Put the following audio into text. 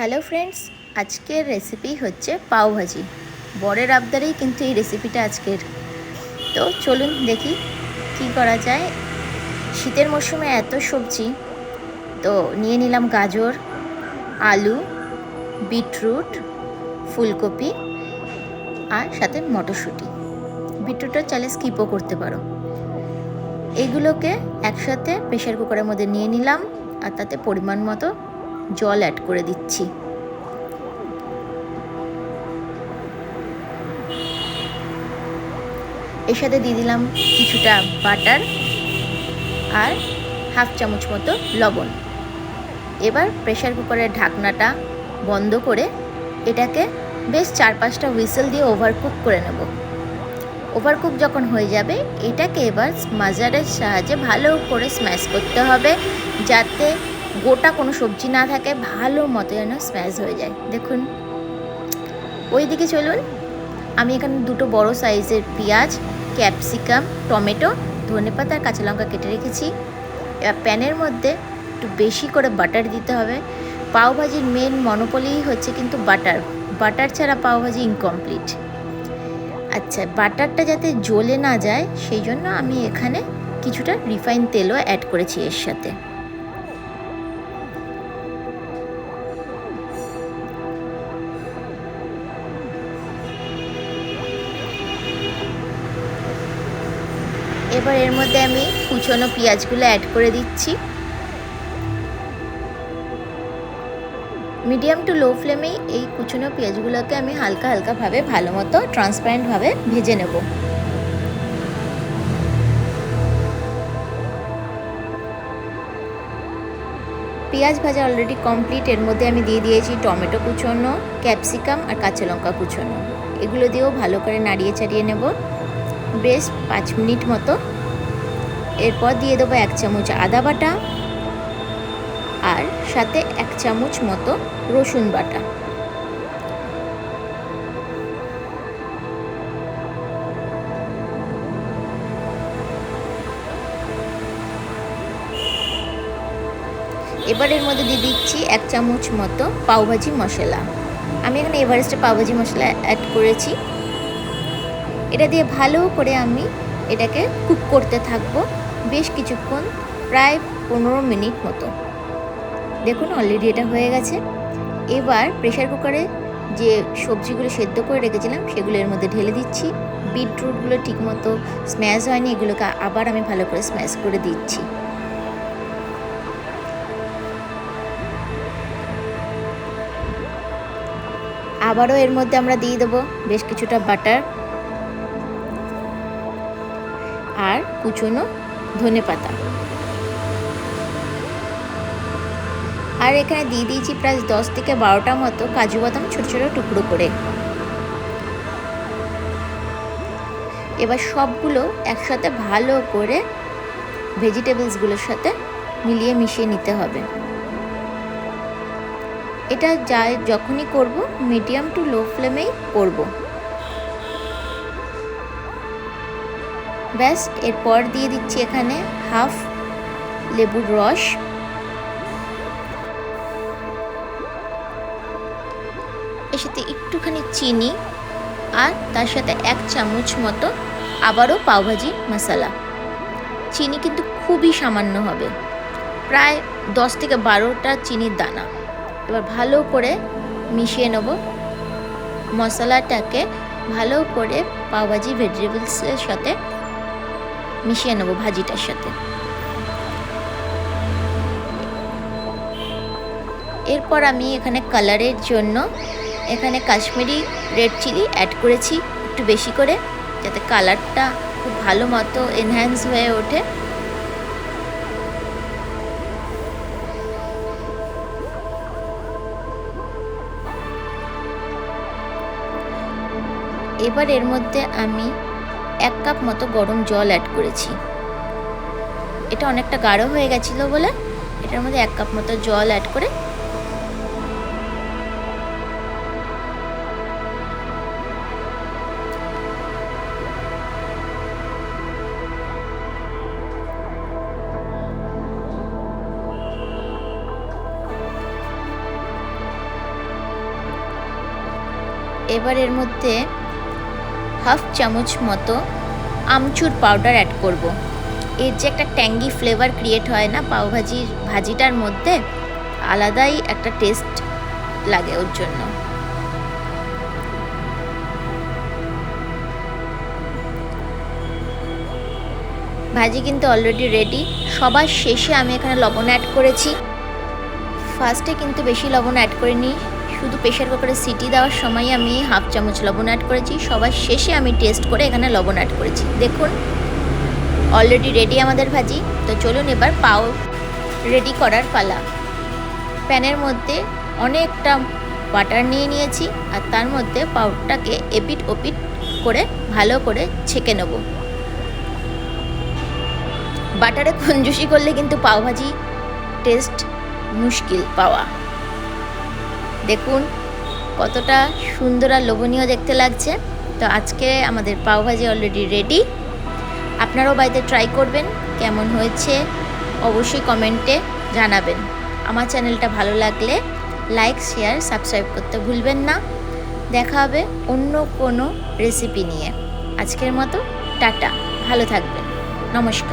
Hello friends, আজকের recipe হচ্ছে পাওভাজি। বরের আবদারেই কিন্তু এই রেসিপিটা আজকের। তো চলুন দেখি কি করা যায়। শীতের মরশুমে এত সবজি, তো নিয়ে নিলাম গাজর, আলু, বিটরুট, ফুলকপি আর সাথে মটরশুঁটি। বিটরুটটা চাইলে স্কিপও করতে পারো। এইগুলোকে একসাথে প্রেশার কুকারের মধ্যে নিয়ে নিলাম আর তাতে পরিমাণ মতো জল অ্যাড করে দিচ্ছি। এর সাথে দিয়ে দিলাম কিছুটা বাটার আর হাফ চামচ মতো লবণ। এবার প্রেশার কুকারের ঢাকনাটা বন্ধ করে এটাকে বেশ 4-5টা হুইসেল দিয়ে ওভারকুক করে নেব। ওভারকুক যখন হয়ে যাবে এটাকে এবার মাজারের সাহায্যে ভালো করে স্ম্যাশ করতে হবে, যাতে গোটা কোনো সবজি না থাকে, ভালো মতো যেন স্ম্যাশ হয়ে যায়। দেখুন, ওই দিকে চলুন। আমি এখানে দুটো বড় সাইজের পেঁয়াজ, ক্যাপসিকাম, টমেটো, ধনেপাতা আর কাঁচা লঙ্কা কেটে রেখেছি। এবার প্যানের মধ্যে একটু বেশি করে বাটার দিতে হবে। পাওভাজির মেন মনোপলিই হচ্ছে কিন্তু বাটার। বাটার ছাড়া পাওভাজি ইনকমপ্লিট। আচ্ছা, বাটারটা যাতে জ্বলে না যায় সেই জন্য আমি এখানে কিছুটা রিফাইন তেলও অ্যাড করেছি এর সাথে। এবার এর মধ্যে আমি কুচনো পেঁয়াজগুলো অ্যাড করে দিচ্ছি। মিডিয়াম টু লো ফ্লেমেই এই কুচনো পেঁয়াজগুলোকে আমি হালকা হালকাভাবে ভালো মতো ট্রান্সপারেন্টভাবে ভেজে নেব। পেঁয়াজ ভাজা অলরেডি কমপ্লিট। এর মধ্যে আমি দিয়ে দিয়েছি টমেটো কুচনো, ক্যাপসিকাম আর কাঁচা লঙ্কা কুচনো। এগুলো দিয়েও ভালো করে নাড়িয়ে চাড়িয়ে নেব বেশ 5 মিনিট মতো। এরপর দিয়ে দেবো 1 চামচ আদা বাটা আর সাথে 1 চামচ মতো রসুন বাটা। এবার এর মধ্যে দিয়ে দিচ্ছি 1 চামচ মতো পাওভাজি মশলা। আমি এখানে এভারেস্টের পাওভাজি মশলা অ্যাড করেছি। এটা দিয়ে ভালো করে আমি এটাকে কুক করতে থাকবো বেশ কিছুক্ষণ, প্রায় 15 মিনিট মতো। দেখুন, অলরেডি এটা হয়ে গেছে। এবার প্রেশার কুকারে যে সবজিগুলো সেদ্ধ করে রেখেছিলাম সেগুলো এর মধ্যে ঢেলে দিচ্ছি। বিটরুটগুলো ঠিকমতো স্ম্যাশ হয়নি, এগুলোকে আবার আমি ভালো করে স্ম্যাশ করে দিচ্ছি। আবারও এর মধ্যে আমরা দিয়ে দেবো বেশ কিছুটা বাটার আর কুচনো ধনেপাতা। আর এখানে দিয়ে দিয়েছি প্রায় 10 থেকে 12টা মতো কাজু বাদাম ছোটো ছোটো টুকরো করে। এবার সবগুলো একসাথে ভালো করে ভেজিটেবলসগুলোর সাথে মিলিয়ে মিশিয়ে নিতে হবে। এটা যখনই করব মিডিয়াম টু লো ফ্লেমেই করব। ব্যাস, এরপর দিয়ে দিচ্ছি এখানে হাফ লেবুর রস, এর সাথে একটুখানি চিনি আর তার সাথে 1 চামচ মতো আবারও পাওভাজি মশলা। চিনি কিন্তু খুবই সামান্য হবে, প্রায় 10 থেকে 12টা চিনির দানা। এবার ভালো করে মিশিয়ে নেব মশলাটাকে, ভালো করে পাওভাজি ভেজিটেবলসের সাথে মিশিয়ে নেব ভাজিটার সাথে। এরপর আমি এখানে কালারের জন্য এখানে কাশ্মীরি রেড চিলি অ্যাড করেছি একটু বেশি করে, যাতে কালারটা খুব ভালো মতো এনহ্যান্স হয়ে ওঠে। এবার এর মধ্যে আমি 1 কাপ মতো গরম জল অ্যাড করেছি। এটা অনেকটা গাঢ় হয়ে গেছিলো বলে এটার মধ্যে 1 কাপ মতো জল অ্যাড করে এবার এর মধ্যে হাফ চামচ মতো আমচুর পাউডার অ্যাড করব। এর যে একটা ট্যাঙ্গি ফ্লেভার ক্রিয়েট হয় না ভাজিটার মধ্যে, আলাদাই একটা টেস্ট লাগে ওর জন্য। ভাজি কিন্তু অলরেডি রেডি। সবার শেষে আমি এখানে লবণ অ্যাড করেছি। ফার্স্টে কিন্তু বেশি লবণ অ্যাড করিনি, শুধু প্রেশার কুকারে সিটি দেওয়ার সময় আমি হাফ চামচ লবণ অ্যাড করেছি। সবার শেষে আমি টেস্ট করে এখানে লবণ অ্যাড করেছি। দেখুন অলরেডি রেডি আমাদের ভাজি। তো চলুন এবার পাও রেডি করার পালা। প্যানের মধ্যে অনেকটা বাটার নিয়ে নিয়েছি, আর তার মধ্যে পাউটাকে এপিট ওপিট করে ভালো করে ছেঁকে নেব। বাটারে কঞ্জুসি করলে কিন্তু পাওভাজি টেস্ট মুশকিল পাওয়া। দেখুন কতটা সুন্দর আর লোভনীয় দেখতে লাগছে। তো আজকে আমাদের পাওভাজি অলরেডি রেডি। আপনারাও বাড়িতে ট্রাই করবেন, কেমন হয়েছে অবশ্যই কমেন্টে জানাবেন। আমার চ্যানেলটা ভালো লাগলে লাইক শেয়ার সাবস্ক্রাইব করতে ভুলবেন না। দেখা হবে অন্য কোনো রেসিপি নিয়ে। আজকের মতো টাটা, ভালো থাকবেন, নমস্কার।